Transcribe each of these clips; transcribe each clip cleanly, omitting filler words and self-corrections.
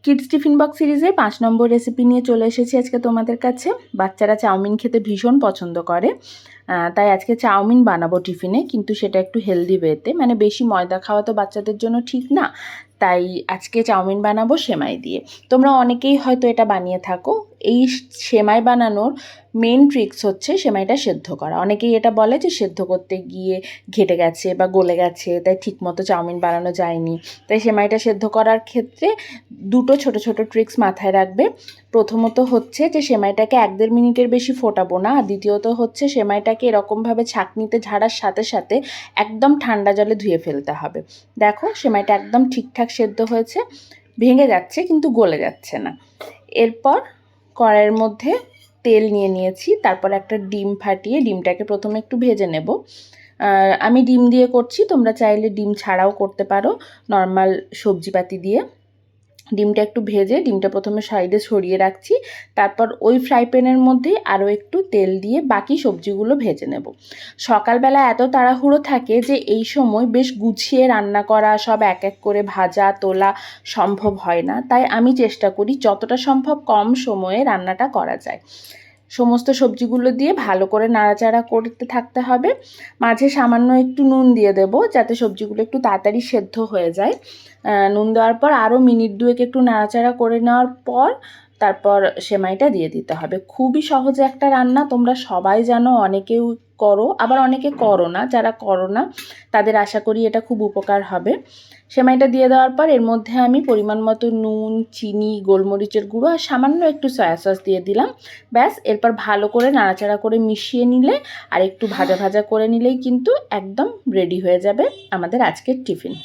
Kids tiffin box সিরিজের 5 নম্বর recipe নিয়ে চলে এসেছি আজকে তোমাদের কাছে। বাচ্চারা চাউমিন খেতে ভীষণ পছন্দ করে, তাই আজকে চাউমিন বানাবো টিফিনে, কিন্তু সেটা একটু হেলদি ওয়েতে, মানে বেশি ময়দা খাওয়া তো বাচ্চাদের জন্য ঠিক না। তাই আজকে চাউমিন বানাবো সেমাই দিয়ে। তোমরা অনেকেই হয়তো এটা বানিয়ে থাকো। এই সেমাই বানানোর মেন ট্রিক্স হচ্ছে সেমাইটা সেদ্ধ করা। অনেকেই এটা বলে যে সেদ্ধ করতে গিয়ে ঘেটে গেছে বা গলে গেছে, তাই ঠিকমতো চাউমিন বানানো যায়নি। তাই সেমাইটা সেদ্ধ করার ক্ষেত্রে দুটো ছোট ছোট ট্রিক্স মাথায় রাখবে। প্রথমত হচ্ছে যে সেমাইটাকে 1-1.5 মিনিটের বেশি ফোটাবো না, আর দ্বিতীয়ত হচ্ছে সেমাইটাকে এরকমভাবে ছাঁকনিতে ঝাড়ার সাথে সাথে একদম ঠান্ডা জলে ধুয়ে ফেলতে হবে। দেখো সেমাইটা একদম ঠিকঠাক সেদ্ধ হয়েছে, ভেঙে যাচ্ছে কিন্তু গলে যাচ্ছে না। এরপর কড়াইয়ের মধ্যে তেল নিয়ে নিয়েছি, তারপর একটা ডিম ফাটিয়ে ডিমটাকে প্রথমে একটু ভেজে নেব। আমি ডিম দিয়ে করছি, তোমরা চাইলে ডিম ছাড়াও করতে পারো, নর্মাল সবজিপাতি দিয়ে। ডিমটা একটু ভেজে ডিমটা প্রথমে সাইডে সরিয়ে রাখছি, তারপর ওই ফ্রাই প্যানের মধ্যে আরও একটু তেল দিয়ে বাকি সবজিগুলো ভেজে নেব। সকালবেলা এত তাড়াহুড়ো থাকে যে এই সময় বেশ গুছিয়ে রান্না করা, সব এক এক করে ভাজা তোলা সম্ভব হয় না। তাই আমি চেষ্টা করি যতটা সম্ভব কম সময়ে রান্নাটা করা যায়। সমস্ত সবজিগুলো দিয়ে ভালো করে নাড়াচাড়া করতে থাকতে হবে। মাঝে সামান্য একটু নুন দিয়ে দেব যাতে সবজিগুলো একটু তাড়াতাড়ি সেদ্ধ হয়ে যায়। নুন দেওয়ার পর আরও মিনিট 2 একটু নাড়াচাড়া করে নেওয়ার পর তারপর সেমাইটা দিয়ে দিতে হবে। খুবই সহজ একটা রান্না, তোমরা সবাই জানো, অনেকেও করো আবার অনেকে করো না। যারা করো না তাদের আশা করি এটা খুব উপকার হবে। সেমাইটা দিয়ে দেওয়ার পর এর মধ্যে আমি পরিমাণ মতো নুন, চিনি, গোলমরিচের গুঁড়ো আর সামান্য একটু সয়া সস দিয়ে দিলাম। ব্যাস, এরপর ভালো করে নাড়াচাড়া করে মিশিয়ে নিলে আর একটু ভাজা ভাজা করে নিলেই কিন্তু একদম রেডি হয়ে যাবে আমাদের আজকের টিফিন।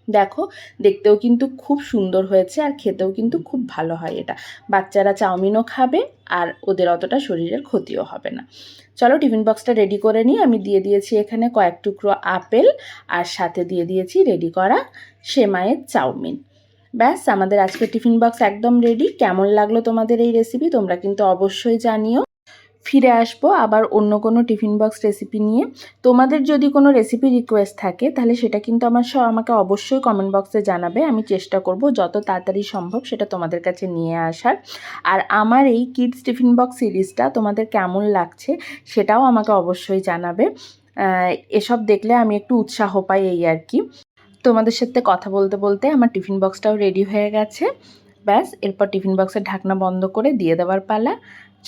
দেখো দেখতেও কিন্তু খুব সুন্দর হয়েছে আর খেতেও কিন্তু খুব ভালো হয় এটা। বাচ্চারা চাউমিনও খাবে আর ওদের অতটা শরীরের ক্ষতিও হবে না। চলো টিফিন বক্সটা রেডি করে নিই। আমি দিয়ে দিয়েছি এখানে কয়েক টুকরো আপেল আর সাথে দিয়ে দিয়েছি রেডি করা সেমাইয়ের চাউমিন। ব্যাস, আমাদের আজকের টিফিন বক্স একদম রেডি। কেমন লাগলো তোমাদের এই রেসিপি তোমরা কিন্তু অবশ্যই জানিও। ফিরে আসবো আবার অন্য কোনো টিফিন বক্স রেসিপি নিয়ে। তোমাদের যদি কোনো রেসিপি রিকোয়েস্ট থাকে তাহলে সেটা কিন্তু আমাকে অবশ্যই কমেন্ট বক্সে জানাবে। আমি চেষ্টা করব যত তাড়াতাড়ি সম্ভব সেটা তোমাদের কাছে নিয়ে আসার। আর আমার এই কিডস টিফিন বক্স সিরিজটা তোমাদের কেমন লাগছে সেটাও আমাকে অবশ্যই জানাবে। এসব দেখলে আমি একটু উৎসাহ পাই, এই আর কি। তোমাদের সাথে কথা বলতে বলতে আমার টিফিন বক্সটাও রেডি হয়ে গেছে। ব্যাস, এরপর টিফিন বক্সের ঢাকনা বন্ধ করে দিয়ে দেওয়ার পালা।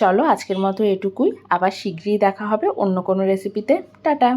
চলো আজকের মতো এটুকুই, আবার শীঘ্রই দেখা হবে অন্য কোনো রেসিপিতে। টাটা।